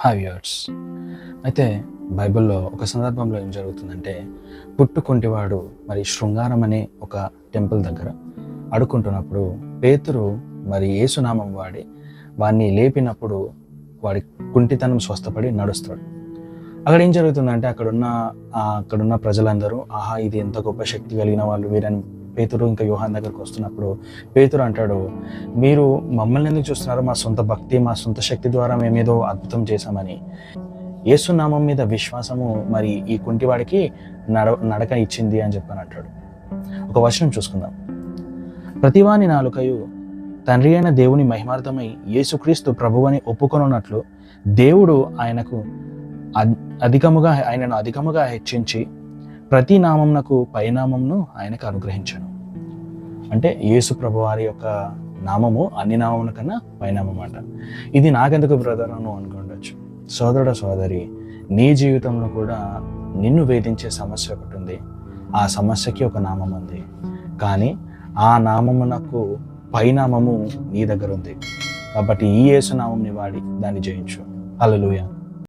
Hi viewers. అయితే బైబిల్లో ఒక సందర్భంలో ఏం జరుగుతుందంటే, పుట్టుకుంటివాడు మరి శృంగారం అనే ఒక టెంపుల్ దగ్గర అడుక్కుంటున్నప్పుడు పేతురు మరి యేసునామం వాడి వాడిని లేపినప్పుడు వాడి కుంటితనం స్వస్థపడి నడుస్తాడు. అక్కడ ఏం జరుగుతుందంటే అక్కడున్న ప్రజలందరూ ఆహా, ఇది ఎంత గొప్ప శక్తి కలిగిన వాళ్ళు వీరని పేతురు ఇంకా యోహాన్ దగ్గరకు వస్తున్నప్పుడు పేతురు అంటాడు, మీరు మమ్మల్ని ఎందుకు చూస్తున్నారు? మా సొంత భక్తి, మా సొంత శక్తి ద్వారా మేమేదో అద్భుతం చేశామని. యేసునామం మీద విశ్వాసము మరి ఈ కుంటివాడికి నడక ఇచ్చింది అని చెప్పని అంటాడు. ఒక వచనం చూసుకుందాం. ప్రతివాని నాలుకయు తండ్రి అయిన దేవుని మహిమార్థమై యేసుక్రీస్తు ప్రభువని ఒప్పుకొనున్నట్లు దేవుడు ఆయనను అధికముగా హెచ్చించి ప్రతి నామంనకు పైనామంను ఆయనకు అనుగ్రహించాను. అంటే యేసు ప్రభు వారి యొక్క నామము అన్ని నామముల కన్నా పైనామం అంట. ఇది నాకెందుకు బ్రదర్ అని అనుకుండొచ్చు. సోదరుడు సోదరి, నీ జీవితంలో కూడా నిన్ను వేధించే సమస్య ఒకటి ఉంది. ఆ సమస్యకి ఒక నామం ఉంది, కానీ ఆ నామమునకు పైనామము నీ దగ్గర ఉంది. కాబట్టి ఈ యేసు నామంని వాడి దాన్ని జయించు. హల్లెలూయా.